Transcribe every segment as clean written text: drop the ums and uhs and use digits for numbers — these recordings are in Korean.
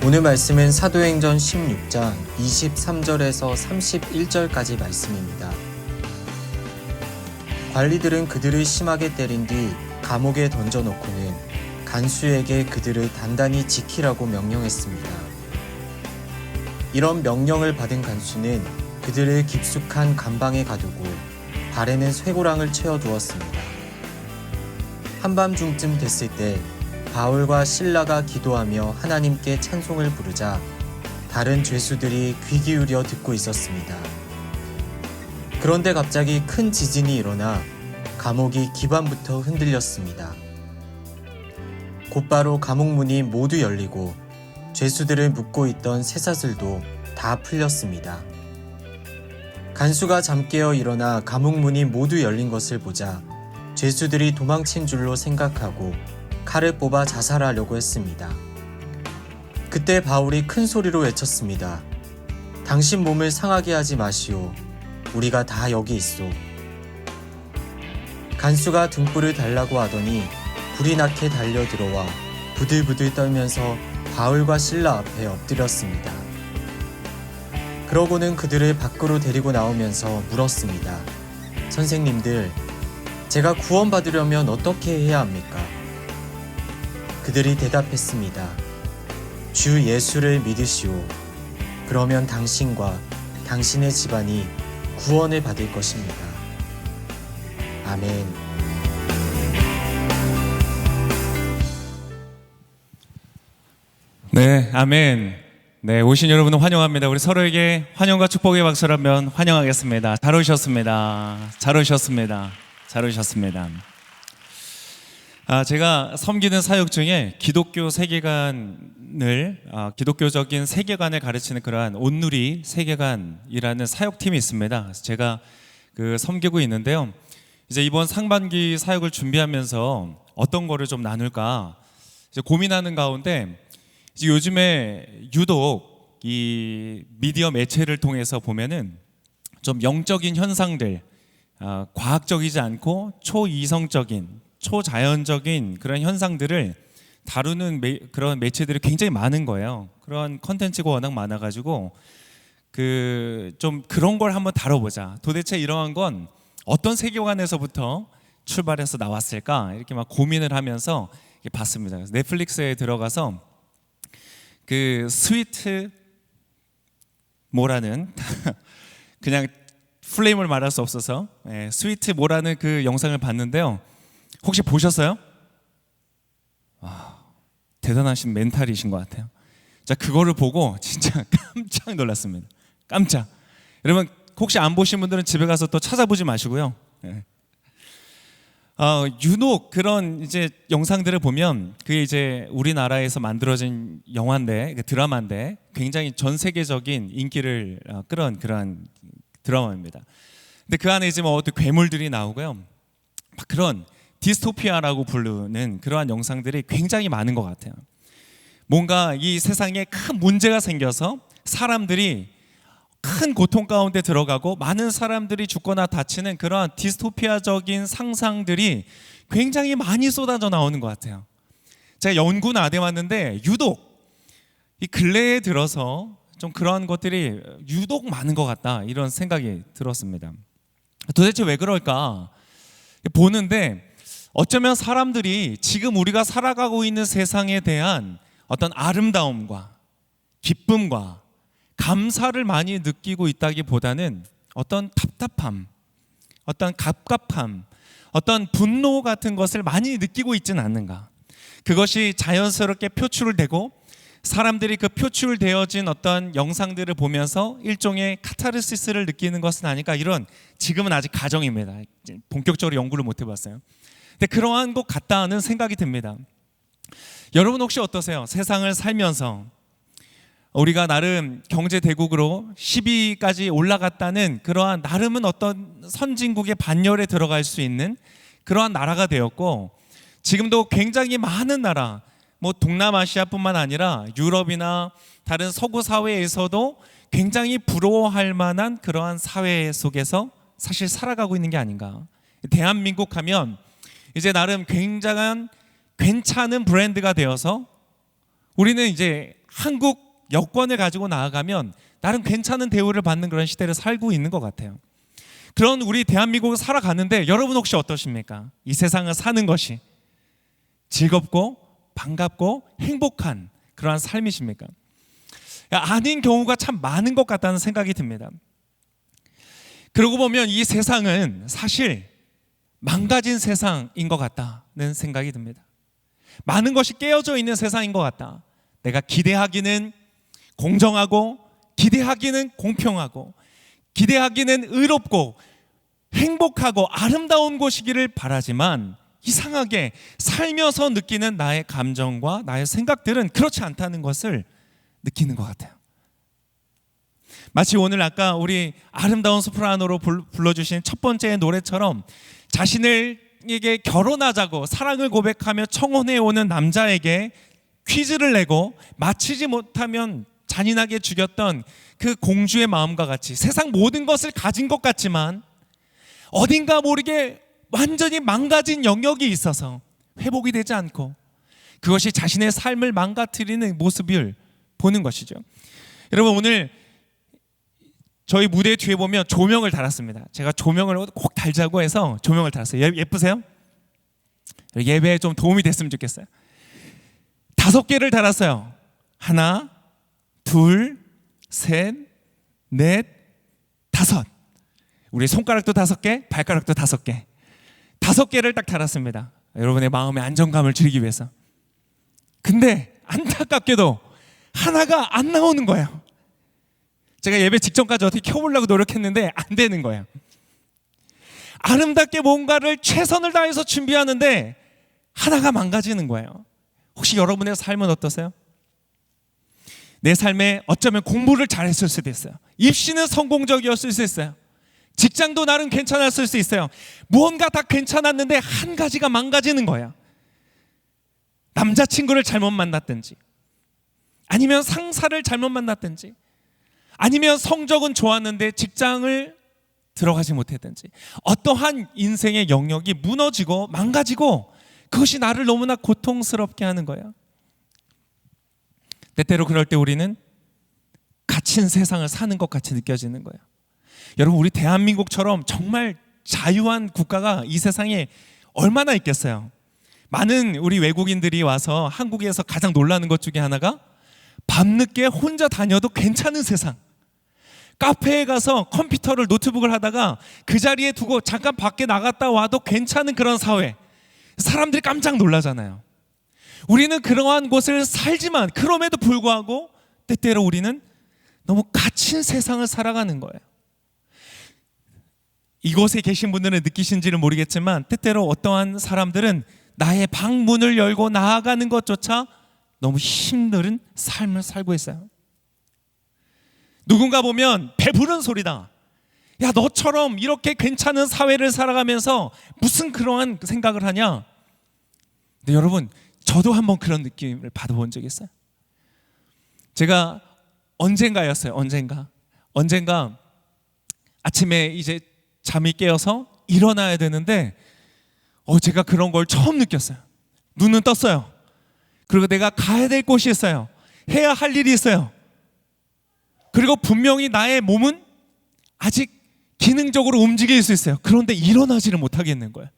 오늘 말씀은 사도행전 16장 23절에서 31절까지 말씀입니다. 관리들은 그들을 심하게 때린 뒤 감옥에 던져놓고는 간수에게 그들을 단단히 지키라고 명령했습니다. 이런 명령을 받은 간수는 그들을 깊숙한 감방에 가두고 발에는 쇠고랑을 채워두었습니다. 한밤중쯤 됐을 때 바울과 실라가 기도하며 하나님께 찬송을 부르자 다른 죄수들이 귀 기울여 듣고 있었습니다. 그런데 갑자기 큰 지진이 일어나 감옥이 기반부터 흔들렸습니다. 곧바로 감옥 문이 모두 열리고 죄수들을 묶고 있던 쇠사슬도 다 풀렸습니다. 간수가 잠깨어 일어나 감옥 문이 모두 열린 것을 보자 죄수들이 도망친 줄로 생각하고 칼을 뽑아 자살하려고 했습니다. 그때 바울이 큰 소리로 외쳤습니다. 당신 몸을 상하게 하지 마시오. 우리가 다 여기 있소. 간수가 등불을 달라고 하더니 불이 나게 달려들어와 부들부들 떨면서 바울과 실라 앞에 엎드렸습니다. 그러고는 그들을 밖으로 데리고 나오면서 물었습니다. 선생님들, 제가 구원받으려면 어떻게 해야 합니까? 그들이 대답했습니다. 주 예수를 믿으시오. 그러면 당신과 당신의 집안이 구원을 받을 것입니다. 아멘. 네, 아멘. 네, 오신 여러분을 환영합니다. 우리 서로에게 환영과 축복의 박수를 한번 환영하겠습니다. 잘 오셨습니다. 잘 오셨습니다. 잘 오셨습니다. 제가 섬기는 사역 중에 기독교 세계관을 기독교적인 세계관을 가르치는 그러한 온누리 세계관이라는 사역팀이 있습니다. 그래서 제가 섬기고 있는데요. 이제 이번 상반기 사역을 준비하면서 어떤 거를 좀 나눌까 이제 고민하는 가운데 이제 요즘에 유독 이 미디어 매체를 통해서 보면은 좀 영적인 현상들, 과학적이지 않고 초이성적인 초자연적인 그런 현상들을 다루는 그런 매체들이 굉장히 많은 거예요. 그런 컨텐츠가 워낙 많아가지고 좀 그런 걸 한번 다뤄보자. 도대체 이러한 건 어떤 세계관에서부터 출발해서 나왔을까? 이렇게 막 고민을 하면서 봤습니다. 그래서 넷플릭스에 들어가서 스위트 모라는 그냥 플레임을 말할 수 없어서 스위트 모라는 그 영상을 봤는데요. 혹시 보셨어요? 대단하신 멘탈이신 것 같아요. 자, 그거를 보고 진짜 깜짝 놀랐습니다. 깜짝. 여러분 혹시 안 보신 분들은 집에 가서 또 찾아보지 마시고요. 유독 그런 이제 영상들을 보면 그게 이제 우리나라에서 만들어진 영화인데 드라마인데 굉장히 전 세계적인 인기를 끌어온 그러한 드라마입니다. 근데 그 안에 이제 어떤 괴물들이 나오고요. 막 그런 디스토피아라고 부르는 그러한 영상들이 굉장히 많은 것 같아요. 뭔가 이 세상에 큰 문제가 생겨서 사람들이 큰 고통 가운데 들어가고 많은 사람들이 죽거나 다치는 그러한 디스토피아적인 상상들이 굉장히 많이 쏟아져 나오는 것 같아요. 제가 연구는 안 해봤는데 유독 이 근래에 들어서 좀 그러한 것들이 유독 많은 것 같다 이런 생각이 들었습니다. 도대체 왜 그럴까 보는데 어쩌면 사람들이 지금 우리가 살아가고 있는 세상에 대한 어떤 아름다움과 기쁨과 감사를 많이 느끼고 있다기보다는 어떤 답답함, 어떤 갑갑함, 어떤 분노 같은 것을 많이 느끼고 있지는 않는가. 그것이 자연스럽게 표출되고 사람들이 그 표출되어진 어떤 영상들을 보면서 일종의 카타르시스를 느끼는 것은 아닐까. 이런 지금은 아직 가정입니다. 본격적으로 연구를 못 해봤어요. 근데 그러한 것 같다 하는 생각이 듭니다. 여러분 혹시 어떠세요? 세상을 살면서 우리가 나름 경제 대국으로 10위까지 올라갔다는 그러한 나름은 어떤 선진국의 반열에 들어갈 수 있는 그러한 나라가 되었고 지금도 굉장히 많은 나라 동남아시아뿐만 아니라 유럽이나 다른 서구 사회에서도 굉장히 부러워할 만한 그러한 사회 속에서 사실 살아가고 있는 게 아닌가. 대한민국 하면 이제 나름 굉장한 괜찮은 브랜드가 되어서 우리는 이제 한국 여권을 가지고 나아가면 나름 괜찮은 대우를 받는 그런 시대를 살고 있는 것 같아요. 그런 우리 대한민국을 살아가는데 여러분 혹시 어떠십니까? 이 세상을 사는 것이 즐겁고 반갑고 행복한 그러한 삶이십니까? 아닌 경우가 참 많은 것 같다는 생각이 듭니다. 그러고 보면 이 세상은 사실 망가진 세상인 것 같다는 생각이 듭니다. 많은 것이 깨어져 있는 세상인 것 같다. 내가 기대하기는 공정하고 기대하기는 공평하고 기대하기는 의롭고 행복하고 아름다운 곳이기를 바라지만 이상하게 살면서 느끼는 나의 감정과 나의 생각들은 그렇지 않다는 것을 느끼는 것 같아요. 마치 오늘 아까 우리 아름다운 소프라노로 불러주신 첫 번째 노래처럼 자신에게 결혼하자고 사랑을 고백하며 청혼해 오는 남자에게 퀴즈를 내고 맞히지 못하면 잔인하게 죽였던 그 공주의 마음과 같이 세상 모든 것을 가진 것 같지만 어딘가 모르게 완전히 망가진 영역이 있어서 회복이 되지 않고 그것이 자신의 삶을 망가뜨리는 모습을 보는 것이죠. 여러분 오늘 저희 무대 뒤에 보면 조명을 달았습니다. 제가 조명을 꼭 달자고 해서 조명을 달았어요. 예쁘세요? 예배에 좀 도움이 됐으면 좋겠어요. 5개를 달았어요. 하나, 둘, 셋, 넷, 5. 우리 손가락도 5개, 발가락도 5개. 5개를 딱 달았습니다. 여러분의 마음의 안정감을 주기 위해서. 근데 안타깝게도 하나가 안 나오는 거예요. 제가 예배 직전까지 어떻게 켜보려고 노력했는데 안 되는 거예요. 아름답게 뭔가를 최선을 다해서 준비하는데 하나가 망가지는 거예요. 혹시 여러분의 삶은 어떠세요? 내 삶에 어쩌면 공부를 잘했을 수도 있어요. 입시는 성공적이었을 수 있어요. 직장도 나름 괜찮았을 수 있어요. 무언가 다 괜찮았는데 한 가지가 망가지는 거예요. 남자친구를 잘못 만났든지 아니면 상사를 잘못 만났든지 아니면 성적은 좋았는데 직장을 들어가지 못했든지 어떠한 인생의 영역이 무너지고 망가지고 그것이 나를 너무나 고통스럽게 하는 거예요. 때때로 그럴 때 우리는 갇힌 세상을 사는 것 같이 느껴지는 거예요. 여러분 우리 대한민국처럼 정말 자유한 국가가 이 세상에 얼마나 있겠어요. 많은 우리 외국인들이 와서 한국에서 가장 놀라는 것 중에 하나가 밤늦게 혼자 다녀도 괜찮은 세상. 카페에 가서 컴퓨터를 노트북을 하다가 그 자리에 두고 잠깐 밖에 나갔다 와도 괜찮은 그런 사회. 사람들이 깜짝 놀라잖아요. 우리는 그러한 곳을 살지만 그럼에도 불구하고 때때로 우리는 너무 갇힌 세상을 살아가는 거예요. 이곳에 계신 분들은 느끼신지는 모르겠지만 때때로 어떠한 사람들은 나의 방문을 열고 나아가는 것조차 너무 힘든 삶을 살고 있어요. 누군가 보면 배부른 소리다. 야, 너처럼 이렇게 괜찮은 사회를 살아가면서 무슨 그러한 생각을 하냐? 근데 여러분, 저도 한번 그런 느낌을 받아본 적이 있어요. 제가 언젠가 아침에 이제 잠이 깨어서 일어나야 되는데 제가 그런 걸 처음 느꼈어요. 눈은 떴어요. 그리고 내가 가야 될 곳이 있어요. 해야 할 일이 있어요. 그리고 분명히 나의 몸은 아직 기능적으로 움직일 수 있어요. 그런데 일어나지를 못하겠는 거예요.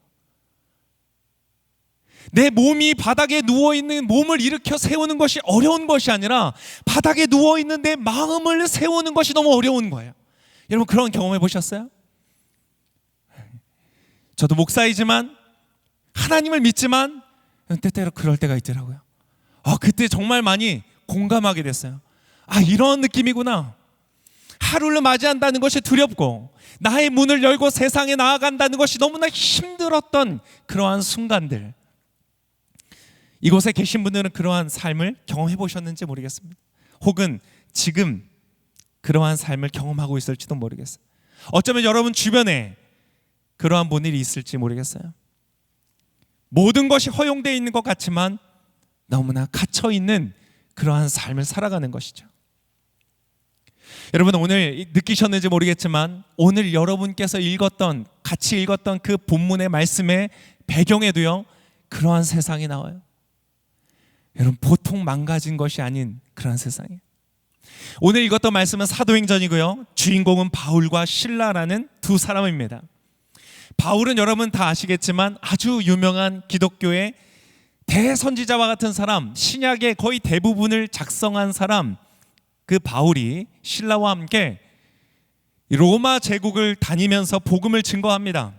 내 몸이 바닥에 누워있는 몸을 일으켜 세우는 것이 어려운 것이 아니라 바닥에 누워있는 내 마음을 세우는 것이 너무 어려운 거예요. 여러분 그런 경험해 보셨어요? 저도 목사이지만 하나님을 믿지만 때때로 그럴 때가 있더라고요. 그때 정말 많이 공감하게 됐어요. 이런 느낌이구나. 하루를 맞이한다는 것이 두렵고 나의 문을 열고 세상에 나아간다는 것이 너무나 힘들었던 그러한 순간들. 이곳에 계신 분들은 그러한 삶을 경험해 보셨는지 모르겠습니다. 혹은 지금 그러한 삶을 경험하고 있을지도 모르겠어요. 어쩌면 여러분 주변에 그러한 분들이 있을지 모르겠어요. 모든 것이 허용되어 있는 것 같지만 너무나 갇혀있는 그러한 삶을 살아가는 것이죠. 여러분 오늘 느끼셨는지 모르겠지만 오늘 여러분께서 같이 읽었던 그 본문의 말씀의 배경에도요 그러한 세상이 나와요. 여러분 보통 망가진 것이 아닌 그런 세상이에요. 오늘 읽었던 말씀은 사도행전이고요. 주인공은 바울과 실라라는 두 사람입니다. 바울은 여러분 다 아시겠지만 아주 유명한 기독교의 대선지자와 같은 사람, 신약의 거의 대부분을 작성한 사람, 그 바울이 실라와 함께 로마 제국을 다니면서 복음을 증거합니다.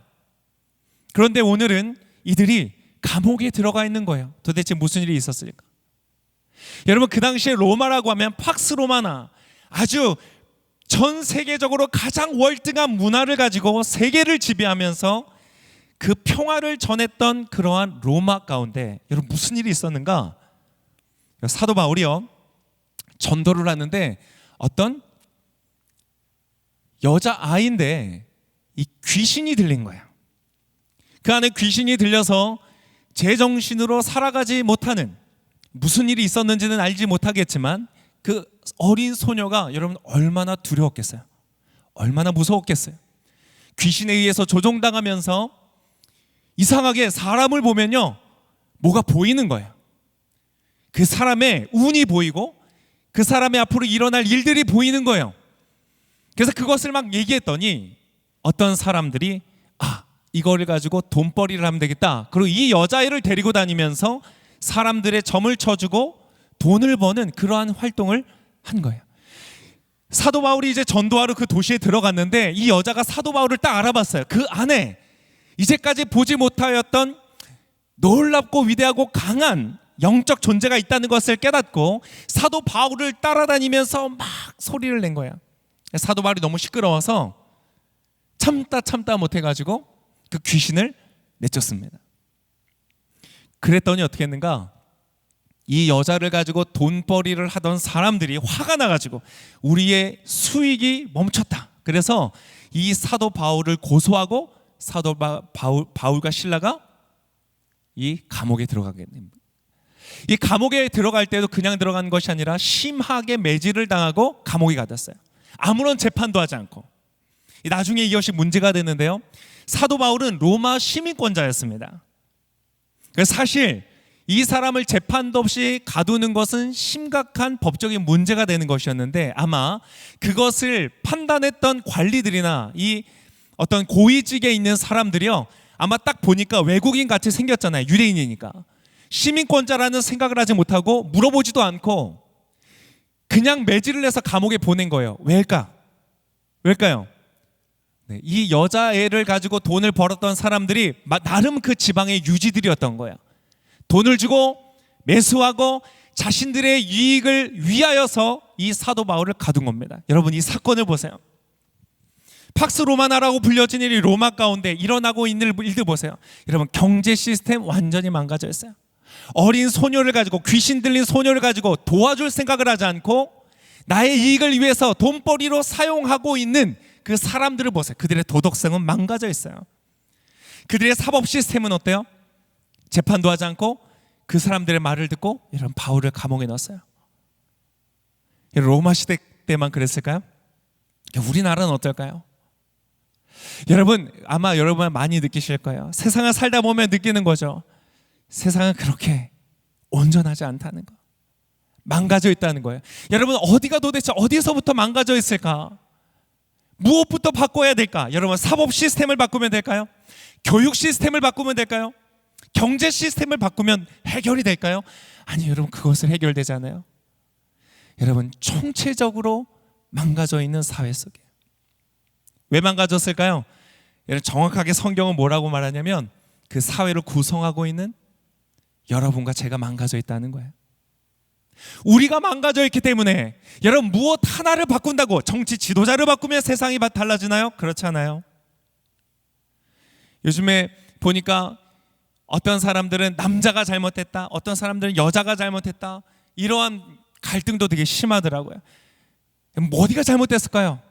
그런데 오늘은 이들이 감옥에 들어가 있는 거예요. 도대체 무슨 일이 있었을까? 여러분 그 당시에 로마라고 하면 팍스 로마나 아주 전 세계적으로 가장 월등한 문화를 가지고 세계를 지배하면서 그 평화를 전했던 그러한 로마 가운데 여러분 무슨 일이 있었는가? 사도 바울이요 전도를 하는데 어떤 여자아이인데 이 귀신이 들린 거예요. 그 안에 귀신이 들려서 제정신으로 살아가지 못하는, 무슨 일이 있었는지는 알지 못하겠지만 그 어린 소녀가 여러분 얼마나 두려웠겠어요? 얼마나 무서웠겠어요? 귀신에 의해서 조종당하면서 이상하게 사람을 보면요 뭐가 보이는 거예요. 그 사람의 운이 보이고 그 사람의 앞으로 일어날 일들이 보이는 거예요. 그래서 그것을 막 얘기했더니 어떤 사람들이 이거를 가지고 돈벌이를 하면 되겠다. 그리고 이 여자애를 데리고 다니면서 사람들의 점을 쳐주고 돈을 버는 그러한 활동을 한 거예요. 사도 바울이 이제 전도하러 그 도시에 들어갔는데 이 여자가 사도 바울을 딱 알아봤어요. 그 안에 이제까지 보지 못하였던 놀랍고 위대하고 강한 영적 존재가 있다는 것을 깨닫고 사도 바울을 따라다니면서 막 소리를 낸 거예요. 사도 바울이 너무 시끄러워서 참다 못해가지고 그 귀신을 내쫓습니다. 그랬더니 어떻게 했는가? 이 여자를 가지고 돈벌이를 하던 사람들이 화가 나가지고 우리의 수익이 멈췄다. 그래서 이 사도 바울을 고소하고 사도 바울과 실라가 이 감옥에 들어가게 됩니다. 이 감옥에 들어갈 때도 그냥 들어간 것이 아니라 심하게 매질을 당하고 감옥에 가뒀어요. 아무런 재판도 하지 않고. 나중에 이것이 문제가 됐는데요. 사도 바울은 로마 시민권자였습니다. 그래서 사실 이 사람을 재판도 없이 가두는 것은 심각한 법적인 문제가 되는 것이었는데 아마 그것을 판단했던 관리들이나 이 어떤 고위직에 있는 사람들이요 아마 딱 보니까 외국인 같이 생겼잖아요. 유대인이니까. 시민권자라는 생각을 하지 못하고 물어보지도 않고 그냥 매질을 해서 감옥에 보낸 거예요. 왜일까요? 이 여자애를 가지고 돈을 벌었던 사람들이 나름 그 지방의 유지들이었던 거예요. 돈을 주고 매수하고 자신들의 이익을 위하여서 이 사도 바울을 가둔 겁니다. 여러분 이 사건을 보세요. 팍스 로마나라고 불려진 일이 로마 가운데 일어나고 있는 일들 보세요. 여러분 경제 시스템 완전히 망가져 있어요. 어린 소녀를 가지고 귀신 들린 소녀를 가지고 도와줄 생각을 하지 않고 나의 이익을 위해서 돈벌이로 사용하고 있는 그 사람들을 보세요. 그들의 도덕성은 망가져 있어요. 그들의 사법 시스템은 어때요? 재판도 하지 않고 그 사람들의 말을 듣고 이런 바울을 감옥에 넣었어요. 로마 시대 때만 그랬을까요? 우리나라는 어떨까요? 여러분 아마 여러분 많이 느끼실 거예요. 세상을 살다 보면 느끼는 거죠. 세상은 그렇게 온전하지 않다는 거, 망가져 있다는 거예요. 여러분 어디가 도대체 어디서부터 망가져 있을까? 무엇부터 바꿔야 될까? 여러분 사법 시스템을 바꾸면 될까요? 교육 시스템을 바꾸면 될까요? 경제 시스템을 바꾸면 해결이 될까요? 아니 여러분 그것을 해결되지 않아요. 여러분 총체적으로 망가져 있는 사회 속에. 왜 망가졌을까요? 여러분 정확하게 성경은 뭐라고 말하냐면 그 사회를 구성하고 있는 여러분과 제가 망가져 있다는 거예요. 우리가 망가져 있기 때문에 여러분 무엇 하나를 바꾼다고 정치 지도자를 바꾸면 세상이 달라지나요? 그렇지 않아요. 요즘에 보니까 어떤 사람들은 남자가 잘못했다, 어떤 사람들은 여자가 잘못했다, 이러한 갈등도 되게 심하더라고요. 어디가 잘못됐을까요?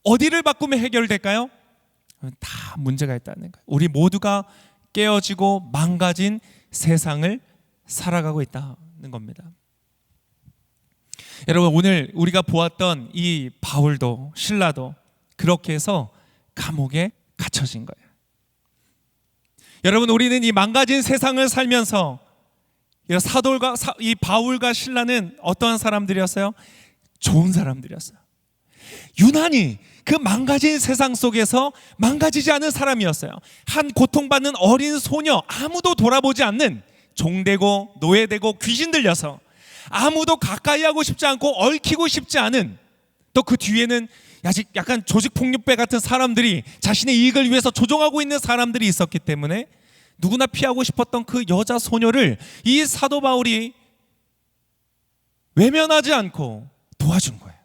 어디를 바꾸면 해결될까요? 다 문제가 있다는 거예요. 우리 모두가 깨어지고 망가진 세상을 살아가고 있다는 겁니다. 여러분 오늘 우리가 보았던 이 바울도 실라도 그렇게 해서 감옥에 갇혀진 거예요. 여러분 우리는 이 망가진 세상을 살면서 이 바울과 실라는 어떠한 사람들이었어요? 좋은 사람들이었어요. 유난히 그 망가진 세상 속에서 망가지지 않은 사람이었어요. 한 고통받는 어린 소녀, 아무도 돌아보지 않는, 종되고 노예되고 귀신 들려서 아무도 가까이 하고 싶지 않고 얽히고 싶지 않은, 또 그 뒤에는 아직 약간 조직폭력배 같은 사람들이 자신의 이익을 위해서 조종하고 있는 사람들이 있었기 때문에 누구나 피하고 싶었던 그 여자 소녀를 이 사도 바울이 외면하지 않고 도와준 거예요.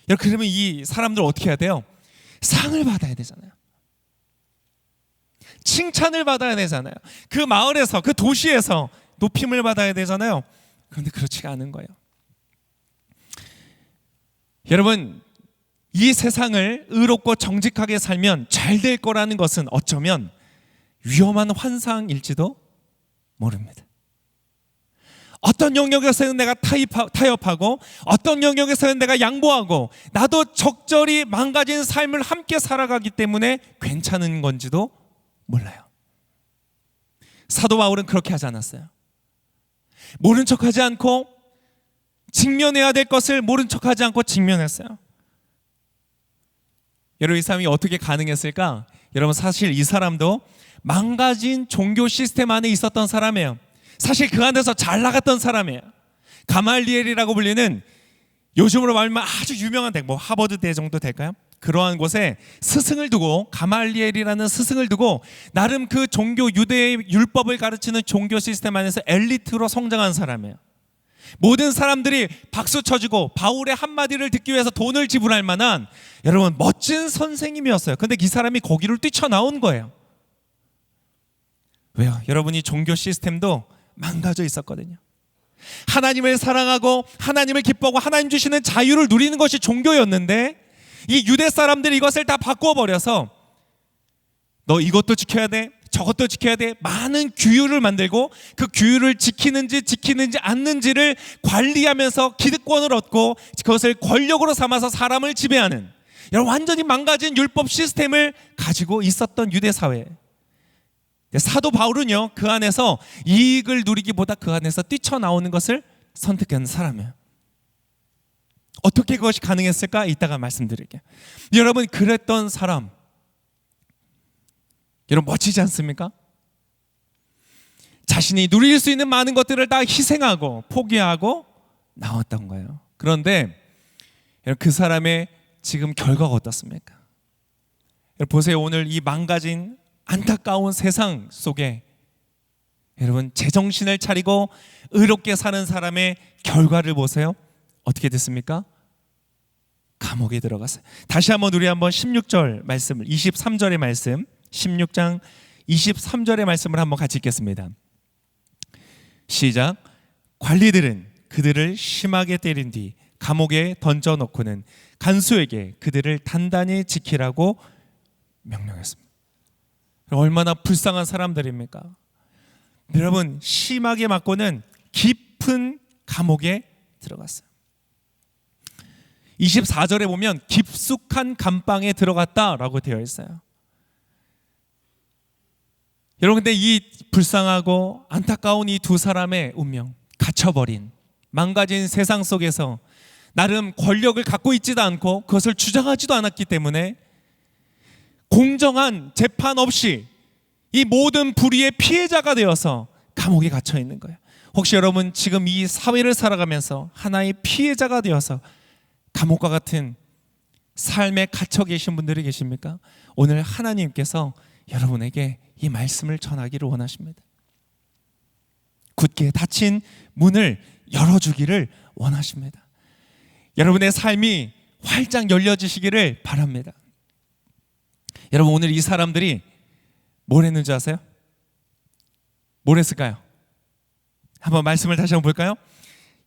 여러분, 그러면 이 사람들 어떻게 해야 돼요? 상을 받아야 되잖아요. 칭찬을 받아야 되잖아요. 그 마을에서, 그 도시에서 높임을 받아야 되잖아요. 그런데 그렇지가 않은 거예요. 여러분, 이 세상을 의롭고 정직하게 살면 잘 될 거라는 것은 어쩌면 위험한 환상일지도 모릅니다. 어떤 영역에서는 내가 타협하고 어떤 영역에서는 내가 양보하고 나도 적절히 망가진 삶을 함께 살아가기 때문에 괜찮은 건지도 몰라요. 사도 바울은 그렇게 하지 않았어요. 모른 척하지 않고 직면해야 될 것을 모른 척하지 않고 직면했어요. 여러분, 이 사람이 어떻게 가능했을까? 여러분, 사실 이 사람도 망가진 종교 시스템 안에 있었던 사람이에요. 사실 그 안에서 잘 나갔던 사람이에요. 가말리엘이라고 불리는, 요즘으로 말하면 아주 유명한 대, 하버드 대 정도 될까요? 그러한 곳에 스승을 두고, 가말리엘이라는 스승을 두고 나름 그 종교, 유대의 율법을 가르치는 종교 시스템 안에서 엘리트로 성장한 사람이에요. 모든 사람들이 박수 쳐주고 바울의 한마디를 듣기 위해서 돈을 지불할 만한, 여러분, 멋진 선생님이었어요. 근데 이 사람이 거기를 뛰쳐나온 거예요. 왜요? 여러분이 종교 시스템도 망가져 있었거든요. 하나님을 사랑하고 하나님을 기뻐하고 하나님 주시는 자유를 누리는 것이 종교였는데 이 유대 사람들이 이것을 다 바꿔버려서 너 이것도 지켜야 돼, 저것도 지켜야 돼, 많은 규율을 만들고 그 규율을 지키는지 않는지를 관리하면서 기득권을 얻고 그것을 권력으로 삼아서 사람을 지배하는, 여러분, 완전히 망가진 율법 시스템을 가지고 있었던 유대 사회. 사도 바울은요, 그 안에서 이익을 누리기보다 그 안에서 뛰쳐나오는 것을 선택하는 사람이에요. 어떻게 그것이 가능했을까? 이따가 말씀드릴게요. 여러분, 그랬던 사람, 여러분, 멋지지 않습니까? 자신이 누릴 수 있는 많은 것들을 다 희생하고 포기하고 나왔던 거예요. 그런데 여러분, 그 사람의 지금 결과가 어떻습니까? 여러분, 보세요. 오늘 이 망가진 안타까운 세상 속에 여러분, 제정신을 차리고 의롭게 사는 사람의 결과를 보세요. 어떻게 됐습니까? 감옥에 들어갔어요. 다시 한번 우리 한번 16절 말씀을, 23절의 말씀, 16장 23절의 말씀을 한번 같이 읽겠습니다. 시작. 관리들은 그들을 심하게 때린 뒤 감옥에 던져놓고는 간수에게 그들을 단단히 지키라고 명령했습니다. 얼마나 불쌍한 사람들입니까? 여러분, 심하게 맞고는 깊은 감옥에 들어갔어요. 24절에 보면 깊숙한 감방에 들어갔다라고 되어 있어요. 여러분, 근데 이 불쌍하고 안타까운 이 두 사람의 운명, 갇혀버린 망가진 세상 속에서 나름 권력을 갖고 있지도 않고 그것을 주장하지도 않았기 때문에 공정한 재판 없이 이 모든 불의의 피해자가 되어서 감옥에 갇혀 있는 거예요. 혹시 여러분 지금 이 사회를 살아가면서 하나의 피해자가 되어서 감옥과 같은 삶에 갇혀 계신 분들이 계십니까? 오늘 하나님께서 여러분에게 이 말씀을 전하기를 원하십니다. 굳게 닫힌 문을 열어주기를 원하십니다. 여러분의 삶이 활짝 열려지시기를 바랍니다. 여러분, 오늘 이 사람들이 뭘 했는지 아세요? 뭘 했을까요? 한번 말씀을 다시 한번 볼까요?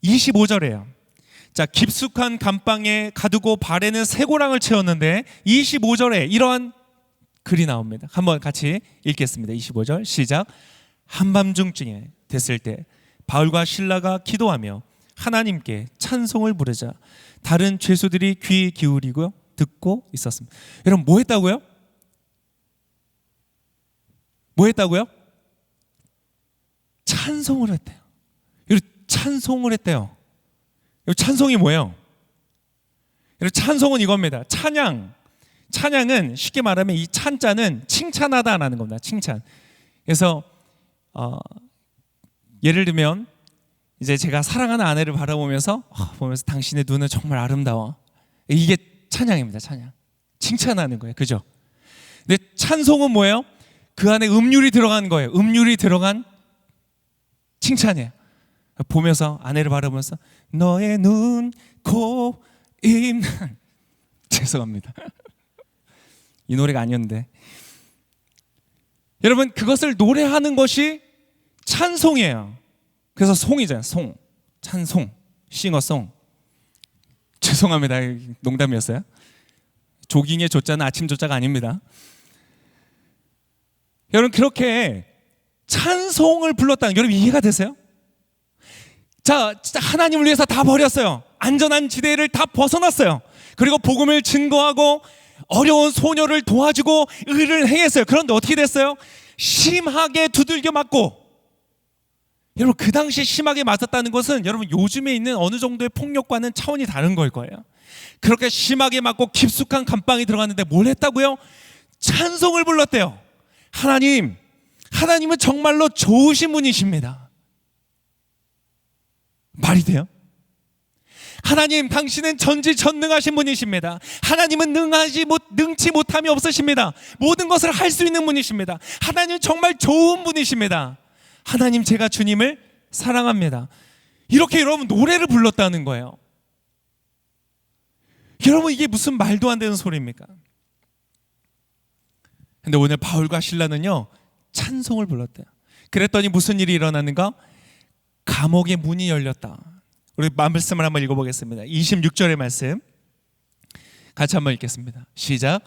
25절에요. 자, 깊숙한 감방에 가두고 발에는 쇠고랑을 채웠는데 25절에 이러한 글이 나옵니다. 한번 같이 읽겠습니다. 25절 시작. 한밤중쯤에 됐을 때 바울과 실라가 기도하며 하나님께 찬송을 부르자 다른 죄수들이 귀 기울이고 듣고 있었습니다. 여러분, 뭐 했다고요? 뭐 했다고요? 찬송을 했대요. 찬송을 했대요. 찬송이 뭐예요? 찬송은 이겁니다. 찬양은 쉽게 말하면 이 찬자는 칭찬하다라는 겁니다. 칭찬. 그래서 예를 들면 이제 제가 사랑하는 아내를 바라보면서 당신의 눈은 정말 아름다워. 이게 찬양입니다. 찬양. 칭찬하는 거예요. 그죠? 근데 찬송은 뭐예요? 그 안에 음률이 들어간 거예요. 음률이 들어간 칭찬이에요. 보면서 아내를 바라보면서 너의 눈, 코, 입 죄송합니다. 이 노래가 아니었는데 여러분 그것을 노래하는 것이 찬송이에요. 그래서 송이잖아요. 송, 찬송, 싱어송. 죄송합니다. 농담이었어요. 조깅의 조자는 아침 조자가 아닙니다. 여러분 그렇게 찬송을 불렀다는 여러분 이해가 되세요? 자, 진짜 하나님을 위해서 다 버렸어요. 안전한 지대를 다 벗어났어요. 그리고 복음을 증거하고 어려운 소녀를 도와주고 의를 행했어요. 그런데 어떻게 됐어요? 심하게 두들겨 맞고. 여러분 그 당시 심하게 맞았다는 것은 여러분 요즘에 있는 어느 정도의 폭력과는 차원이 다른 걸 거예요. 그렇게 심하게 맞고 깊숙한 감방에 들어갔는데 뭘 했다고요? 찬송을 불렀대요. 하나님은 정말로 좋으신 분이십니다. 말이 돼요? 하나님 당신은 전지전능하신 분이십니다. 하나님은 능치 못함이 없으십니다. 모든 것을 할 수 있는 분이십니다. 하나님은 정말 좋은 분이십니다. 하나님 제가 주님을 사랑합니다. 이렇게 여러분 노래를 불렀다는 거예요. 여러분 이게 무슨 말도 안 되는 소리입니까? 근데 오늘 바울과 실라는요 찬송을 불렀대요. 그랬더니 무슨 일이 일어났는가? 감옥의 문이 열렸다. 우리 말씀을 한번 읽어보겠습니다. 26절의 말씀 같이 한번 읽겠습니다. 시작.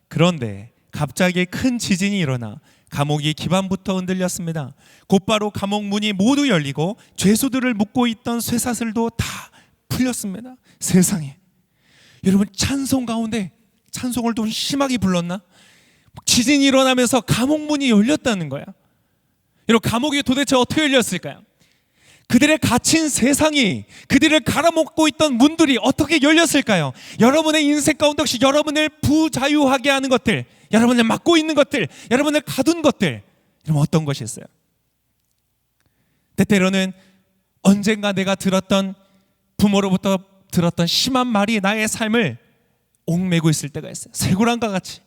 그런데 갑자기 큰 지진이 일어나 감옥이 기반부터 흔들렸습니다. 곧바로 감옥 문이 모두 열리고 죄수들을 묶고 있던 쇠사슬도 다 풀렸습니다. 세상에 여러분 찬송 가운데 찬송을 좀 심하게 불렀나? 지진이 일어나면서 감옥 문이 열렸다는 거야. 여러분 감옥이 도대체 어떻게 열렸을까요? 그들의 갇힌 세상이 그들을 갈아먹고 있던 문들이 어떻게 열렸을까요? 여러분의 인생 가운데 혹시 여러분을 부자유하게 하는 것들, 여러분을 막고 있는 것들, 여러분을 가둔 것들, 여러분 어떤 것이 있어요? 때때로는 언젠가 내가 들었던 부모로부터 들었던 심한 말이 나의 삶을 옥매고 있을 때가 있어요. 쇠고랑과 같이.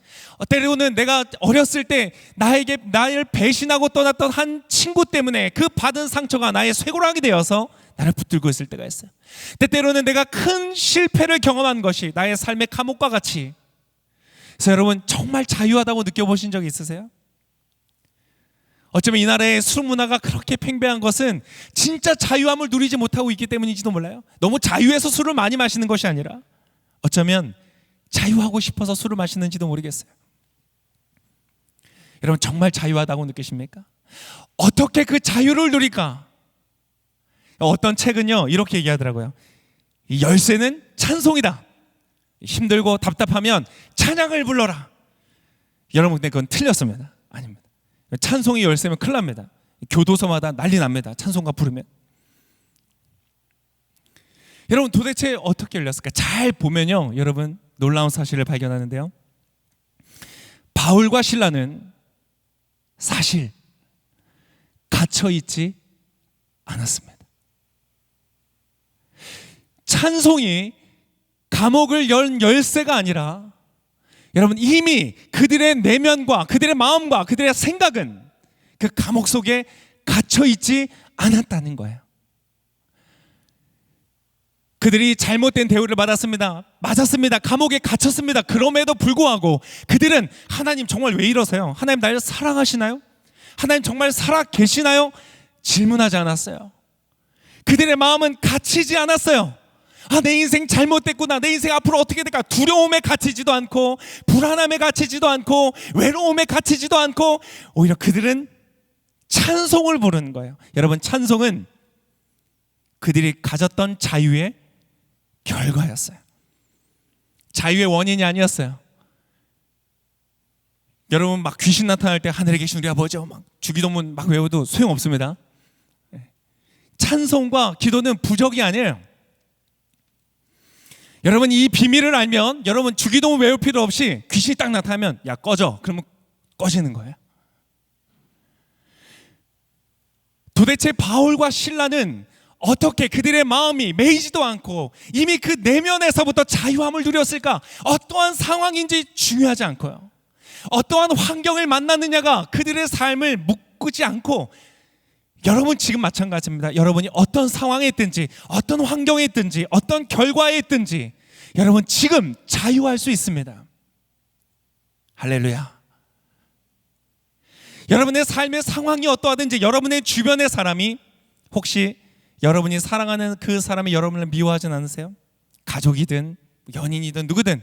때로는 내가 어렸을 때 나를 배신하고 떠났던 한 친구 때문에 그 받은 상처가 나의 쇠고랑이 되어서 나를 붙들고 있을 때가 있어요. 때때로는 내가 큰 실패를 경험한 것이 나의 삶의 감옥과 같이. 그래서 여러분 정말 자유하다고 느껴보신 적이 있으세요? 어쩌면 이 나라의 술 문화가 그렇게 팽배한 것은 진짜 자유함을 누리지 못하고 있기 때문인지도 몰라요. 너무 자유해서 술을 많이 마시는 것이 아니라 어쩌면 자유하고 싶어서 술을 마시는지도 모르겠어요. 여러분 정말 자유하다고 느끼십니까? 어떻게 그 자유를 누릴까? 어떤 책은요 이렇게 얘기하더라고요. 이 열쇠는 찬송이다. 힘들고 답답하면 찬양을 불러라. 여러분 근데 그건 틀렸습니다. 아닙니다. 찬송이 열쇠면 큰일 납니다. 교도소마다 난리 납니다. 찬송가 부르면. 여러분 도대체 어떻게 열렸을까? 잘 보면요 여러분 놀라운 사실을 발견하는데요. 바울과 실라는 사실 갇혀 있지 않았습니다. 찬송이 감옥을 연 열쇠가 아니라 여러분 이미 그들의 내면과 그들의 마음과 그들의 생각은 그 감옥 속에 갇혀 있지 않았다는 거예요. 그들이 잘못된 대우를 받았습니다. 맞았습니다. 감옥에 갇혔습니다. 그럼에도 불구하고 그들은 하나님 정말 왜 이러세요? 하나님 나를 사랑하시나요? 하나님 정말 살아 계시나요? 질문하지 않았어요. 그들의 마음은 갇히지 않았어요. 내 인생 잘못됐구나. 내 인생 앞으로 어떻게 될까? 두려움에 갇히지도 않고 불안함에 갇히지도 않고 외로움에 갇히지도 않고 오히려 그들은 찬송을 부르는 거예요. 여러분 찬송은 그들이 가졌던 자유의 결과였어요. 자유의 원인이 아니었어요. 여러분 막 귀신 나타날 때 하늘에 계신 우리 아버지 막 주기도문 막 외워도 소용없습니다. 찬송과 기도는 부적이 아니에요. 여러분 이 비밀을 알면 여러분 주기도문 외울 필요 없이 귀신이 딱 나타나면 야 꺼져 그러면 꺼지는 거예요. 도대체 바울과 실라는 어떻게 그들의 마음이 매이지도 않고 이미 그 내면에서부터 자유함을 누렸을까? 어떠한 상황인지 중요하지 않고요, 어떠한 환경을 만났느냐가 그들의 삶을 묶지 않고, 여러분 지금 마찬가지입니다. 여러분이 어떤 상황에 있든지 어떤 환경에 있든지 어떤 결과에 있든지 여러분 지금 자유할 수 있습니다. 할렐루야. 여러분의 삶의 상황이 어떠하든지 여러분의 주변의 사람이 혹시 여러분이 사랑하는 그 사람이 여러분을 미워하진 않으세요? 가족이든 연인이든 누구든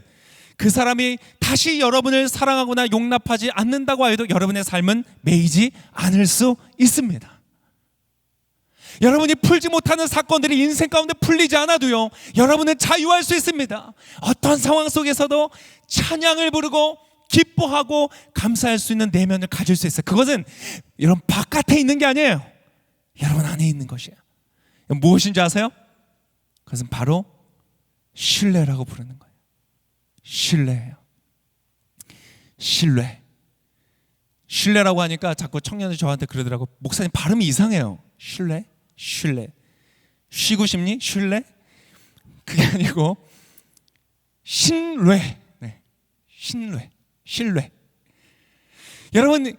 그 사람이 다시 여러분을 사랑하거나 용납하지 않는다고 해도 여러분의 삶은 매이지 않을 수 있습니다. 여러분이 풀지 못하는 사건들이 인생 가운데 풀리지 않아도요, 여러분은 자유할 수 있습니다. 어떤 상황 속에서도 찬양을 부르고 기뻐하고 감사할 수 있는 내면을 가질 수 있어요. 그것은 여러분 바깥에 있는 게 아니에요. 여러분 안에 있는 것이에요. 무엇인지 아세요? 그것은 바로 신뢰라고 부르는 거예요. 신뢰예요. 신뢰. 신뢰라고 하니까 자꾸 청년들이 저한테 그러더라고. 목사님 발음이 이상해요. 신뢰? 신뢰. 쉬고 싶니? 신뢰? 그게 아니고 신뢰. 네. 신뢰. 신뢰. 여러분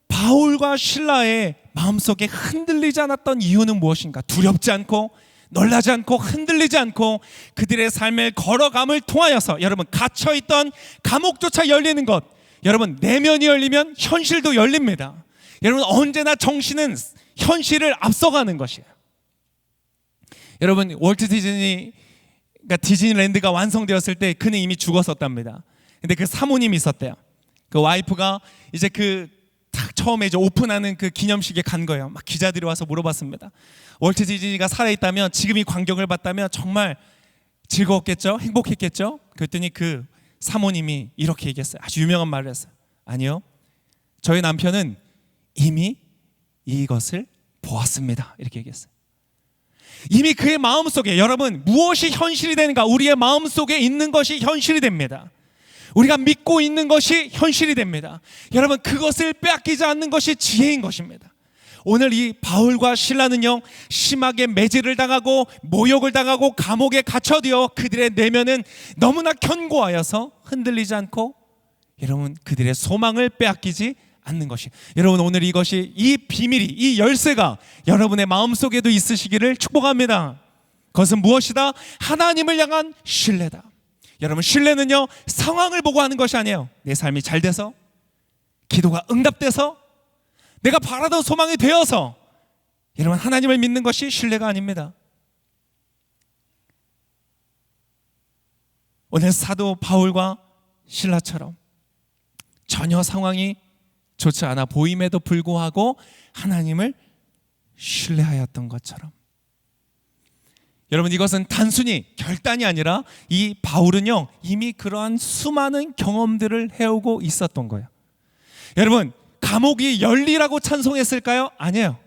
바울과 실라의 마음속에 흔들리지 않았던 이유는 무엇인가? 두렵지 않고 놀라지 않고 흔들리지 않고 그들의 삶을 걸어감을 통하여서 여러분 갇혀있던 감옥조차 열리는 것, 여러분 내면이 열리면 현실도 열립니다. 여러분 언제나 정신은 현실을 앞서가는 것이에요. 여러분 월트 디즈니가 디즈니랜드가 완성되었을 때 그는 이미 죽었었답니다. 근데 그 사모님이 있었대요. 그 와이프가 이제 딱 처음에 이제 오픈하는 그 기념식에 간 거예요. 막 기자들이 와서 물어봤습니다. 월트 디즈니가 살아있다면 지금 이 광경을 봤다면 정말 즐거웠겠죠? 행복했겠죠? 그랬더니 그 사모님이 이렇게 얘기했어요. 아주 유명한 말을 했어요. 아니요, 저희 남편은 이미 이것을 보았습니다. 이렇게 얘기했어요. 이미 그의 마음속에, 여러분 무엇이 현실이 되는가? 우리의 마음속에 있는 것이 현실이 됩니다. 우리가 믿고 있는 것이 현실이 됩니다. 여러분 그것을 빼앗기지 않는 것이 지혜인 것입니다. 오늘 이 바울과 실라는요, 심하게 매질을 당하고 모욕을 당하고 감옥에 갇혀되어 그들의 내면은 너무나 견고하여서 흔들리지 않고 여러분 그들의 소망을 빼앗기지 않는 것이, 여러분 오늘 이것이, 이 비밀이, 이 열쇠가 여러분의 마음속에도 있으시기를 축복합니다. 그것은 무엇이다? 하나님을 향한 신뢰다. 여러분 신뢰는요 상황을 보고 하는 것이 아니에요. 내 삶이 잘 돼서, 기도가 응답돼서, 내가 바라던 소망이 되어서 여러분 하나님을 믿는 것이 신뢰가 아닙니다. 오늘 사도 바울과 실라처럼 전혀 상황이 좋지 않아 보임에도 불구하고 하나님을 신뢰하였던 것처럼, 여러분 이것은 단순히 결단이 아니라 이 바울은요 이미 그러한 수많은 경험들을 해오고 있었던 거예요. 여러분 감옥이 열리라고 찬송했을까요? 아니에요.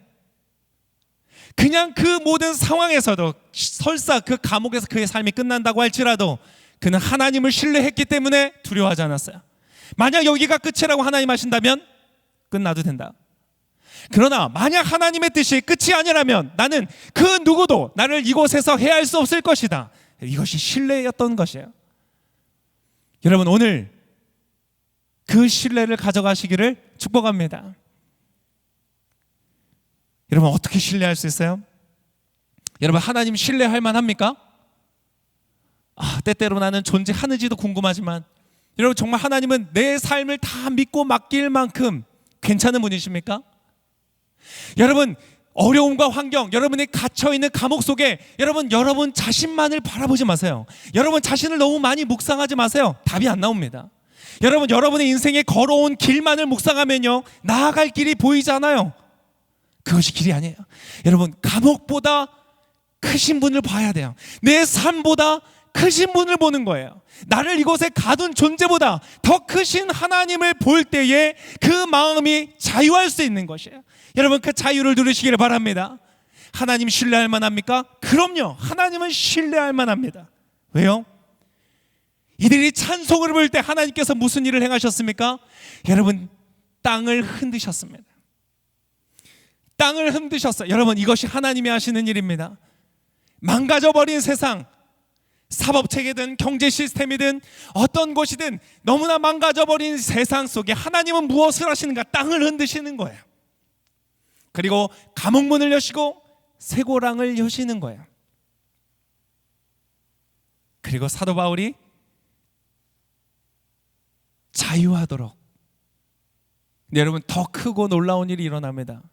그냥 그 모든 상황에서도, 설사 그 감옥에서 그의 삶이 끝난다고 할지라도 그는 하나님을 신뢰했기 때문에 두려워하지 않았어요. 만약 여기가 끝이라고 하나님 하신다면 끝나도 된다. 그러나 만약 하나님의 뜻이 끝이 아니라면 나는 그 누구도 나를 이곳에서 해할 수 없을 것이다. 이것이 신뢰였던 것이에요. 여러분 오늘 그 신뢰를 가져가시기를 축복합니다. 여러분 어떻게 신뢰할 수 있어요? 여러분 하나님 신뢰할 만합니까? 때때로 나는 존재하는지도 궁금하지만 여러분 정말 하나님은 내 삶을 다 믿고 맡길 만큼 괜찮은 분이십니까? 여러분 어려움과 환경, 여러분이 갇혀있는 감옥 속에 여러분 자신만을 바라보지 마세요. 여러분 자신을 너무 많이 묵상하지 마세요. 답이 안 나옵니다. 여러분 여러분의 인생에 걸어온 길만을 묵상하면요 나아갈 길이 보이지 않아요. 그것이 길이 아니에요. 여러분 감옥보다 크신 분을 봐야 돼요. 내 삶보다 크신 분을 보는 거예요. 나를 이곳에 가둔 존재보다 더 크신 하나님을 볼 때에 그 마음이 자유할 수 있는 것이에요. 여러분 그 자유를 누리시기를 바랍니다. 하나님 신뢰할 만합니까? 그럼요. 하나님은 신뢰할 만합니다. 왜요? 이들이 찬송을 부를 때 하나님께서 무슨 일을 행하셨습니까? 여러분, 땅을 흔드셨습니다. 땅을 흔드셨어요. 여러분, 이것이 하나님이 하시는 일입니다. 망가져버린 세상, 사법체계든 경제 시스템이든 어떤 곳이든 너무나 망가져버린 세상 속에 하나님은 무엇을 하시는가? 땅을 흔드시는 거예요. 그리고 감옥문을 여시고 쇠고랑을 여시는 거예요. 그리고 사도 바울이 자유하도록. 근데 여러분, 더 크고 놀라운 일이 일어납니다.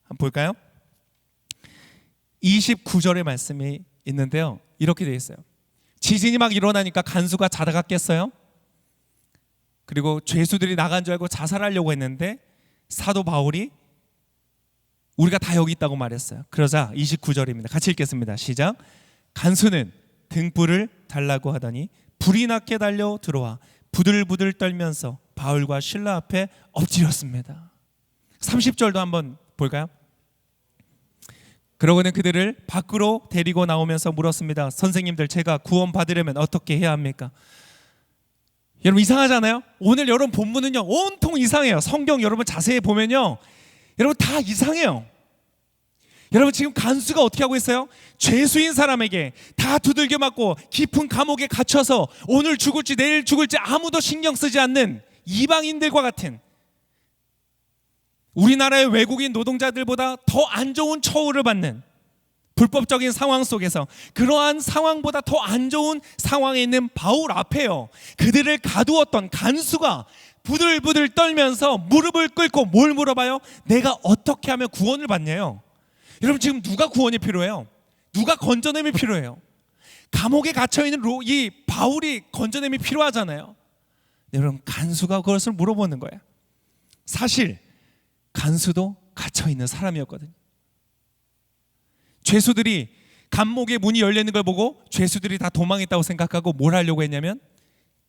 한번 볼까요? 29절의 말씀이 있는데요, 이렇게 되어 있어요. 지진이 막 일어나니까 간수가 자다가 깼어요. 그리고 죄수들이 나간 줄 알고 자살하려고 했는데 사도 바울이 우리가 다 여기 있다고 말했어요. 그러자 29절입니다. 같이 읽겠습니다. 시작. 간수는 등불을 달라고 하더니 불이 나게 달려 들어와 부들부들 떨면서 바울과 실라 앞에 엎드렸습니다. 30절도 한번 볼까요? 그러고는 그들을 밖으로 데리고 나오면서 물었습니다. 선생님들, 제가 구원 받으려면 어떻게 해야 합니까? 여러분, 이상하잖아요? 오늘 여러분 본문은요 온통 이상해요. 성경 여러분 자세히 보면요, 여러분 다 이상해요. 여러분, 지금 간수가 어떻게 하고 있어요? 죄수인 사람에게 다 두들겨 맞고 깊은 감옥에 갇혀서 오늘 죽을지 내일 죽을지 아무도 신경 쓰지 않는 이방인들과 같은, 우리나라의 외국인 노동자들보다 더 안 좋은 처우를 받는 불법적인 상황 속에서, 그러한 상황보다 더 안 좋은 상황에 있는 바울 앞에요, 그들을 가두었던 간수가 부들부들 떨면서 무릎을 꿇고 뭘 물어봐요? 내가 어떻게 하면 구원을 받냐요? 여러분, 지금 누가 구원이 필요해요? 누가 건져냄이 필요해요? 감옥에 갇혀있는 이 바울이 건져냄이 필요하잖아요. 여러분, 간수가 그것을 물어보는 거예요. 사실 간수도 갇혀있는 사람이었거든요. 죄수들이 감옥의 문이 열리는 걸 보고 죄수들이 다 도망했다고 생각하고 뭘 하려고 했냐면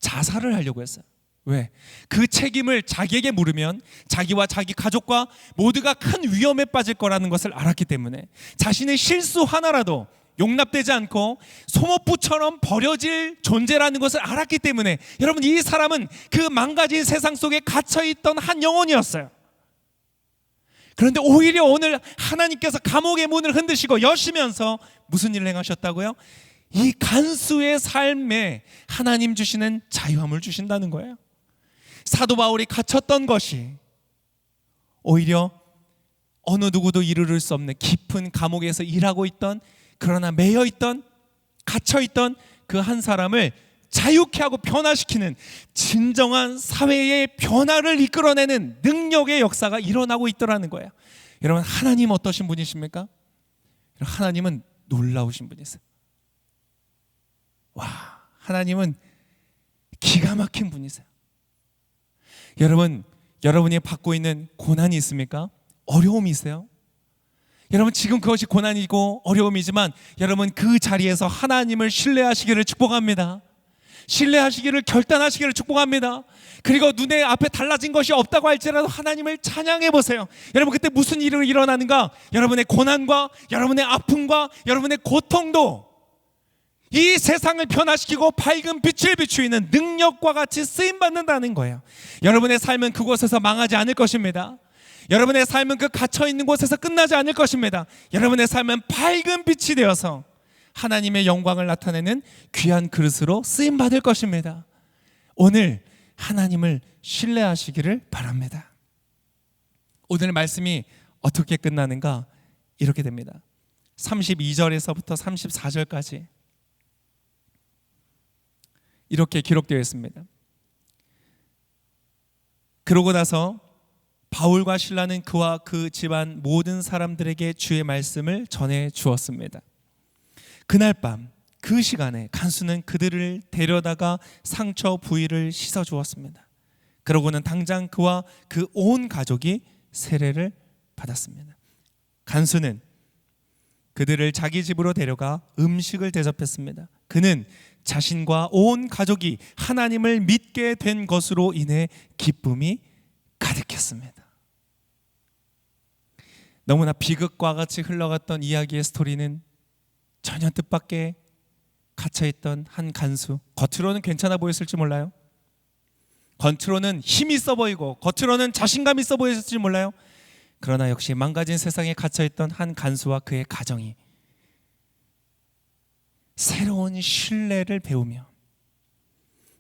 자살을 하려고 했어요. 왜? 그 책임을 자기에게 물으면 자기와 자기 가족과 모두가 큰 위험에 빠질 거라는 것을 알았기 때문에, 자신의 실수 하나라도 용납되지 않고 소모품처럼 버려질 존재라는 것을 알았기 때문에, 여러분, 이 사람은 그 망가진 세상 속에 갇혀있던 한 영혼이었어요. 그런데 오히려 오늘 하나님께서 감옥의 문을 흔드시고 여시면서 무슨 일을 행하셨다고요? 이 간수의 삶에 하나님 주시는 자유함을 주신다는 거예요. 사도 바울이 갇혔던 것이 오히려 어느 누구도 이르를 수 없는 깊은 감옥에서 일하고 있던, 그러나 매여있던, 갇혀있던 그 한 사람을 자유케 하고 변화시키는 진정한 사회의 변화를 이끌어내는 능력의 역사가 일어나고 있더라는 거예요. 여러분, 하나님 어떠신 분이십니까? 하나님은 놀라우신 분이세요. 와, 하나님은 기가 막힌 분이세요. 여러분, 여러분이 받고 있는 고난이 있습니까? 어려움이 있어요? 여러분, 지금 그것이 고난이고 어려움이지만 여러분, 그 자리에서 하나님을 신뢰하시기를 축복합니다. 신뢰하시기를, 결단하시기를 축복합니다. 그리고 눈에 앞에 달라진 것이 없다고 할지라도 하나님을 찬양해 보세요. 여러분, 그때 무슨 일이 일어나는가? 여러분의 고난과 여러분의 아픔과 여러분의 고통도 이 세상을 변화시키고 밝은 빛을 비추이는 능력과 같이 쓰임받는다는 거예요. 여러분의 삶은 그곳에서 망하지 않을 것입니다. 여러분의 삶은 그 갇혀있는 곳에서 끝나지 않을 것입니다. 여러분의 삶은 밝은 빛이 되어서 하나님의 영광을 나타내는 귀한 그릇으로 쓰임받을 것입니다. 오늘 하나님을 신뢰하시기를 바랍니다. 오늘 말씀이 어떻게 끝나는가? 이렇게 됩니다. 32절에서부터 34절까지 이렇게 기록되어 있습니다. 그러고 나서 바울과 실라는 그와 그 집안 모든 사람들에게 주의 말씀을 전해 주었습니다. 그날 밤 그 시간에 간수는 그들을 데려다가 상처 부위를 씻어 주었습니다. 그러고는 당장 그와 그 온 가족이 세례를 받았습니다. 간수는 그들을 자기 집으로 데려가 음식을 대접했습니다. 그는 자신과 온 가족이 하나님을 믿게 된 것으로 인해 기쁨이 가득했습니다. 너무나 비극과 같이 흘러갔던 이야기의 스토리는 전혀 뜻밖의 갇혀있던 한 간수. 겉으로는 괜찮아 보였을지 몰라요. 겉으로는 힘이 있어 보이고 겉으로는 자신감 있어 보였을지 몰라요. 그러나 역시 망가진 세상에 갇혀있던 한 간수와 그의 가정이 새로운 신뢰를 배우며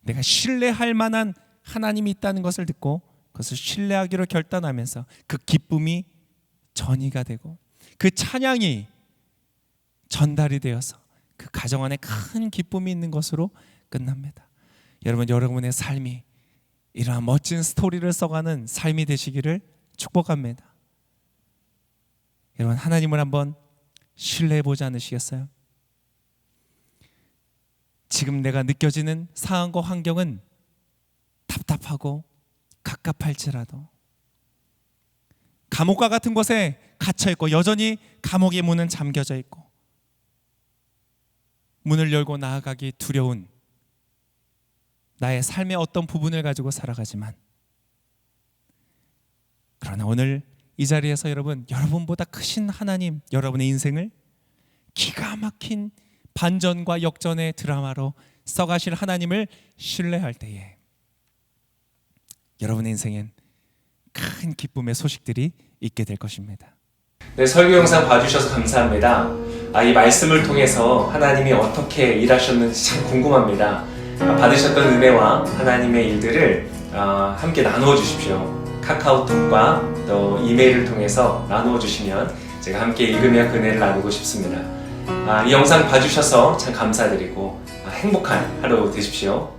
내가 신뢰할 만한 하나님이 있다는 것을 듣고 그것을 신뢰하기로 결단하면서 그 기쁨이 전이가 되고 그 찬양이 전달이 되어서 그 가정 안에 큰 기쁨이 있는 것으로 끝납니다. 여러분, 여러분의 삶이 이러한 멋진 스토리를 써가는 삶이 되시기를 축복합니다. 여러분, 하나님을 한번 신뢰해 보지 않으시겠어요? 지금 내가 느껴지는 상황과 환경은 답답하고 갑갑할지라도 감옥과 같은 곳에 갇혀 있고 여전히 감옥의 문은 잠겨져 있고 문을 열고 나아가기 두려운 나의 삶의 어떤 부분을 가지고 살아가지만, 그러나 오늘 이 자리에서 여러분보다 크신 하나님, 여러분의 인생을 기가 막힌 반전과 역전의 드라마로 써가실 하나님을 신뢰할 때에 여러분의 인생엔 큰 기쁨의 소식들이 있게 될 것입니다. 네, 설교 영상 봐주셔서 감사합니다. 이 말씀을 통해서 하나님이 어떻게 일하셨는지 참 궁금합니다. 받으셨던 은혜와 하나님의 일들을 함께 나누어 주십시오. 카카오톡과 또 이메일을 통해서 나누어 주시면 제가 함께 읽으며 그 은혜를 나누고 싶습니다. 이 영상 봐주셔서 참 감사드리고 행복한 하루 되십시오.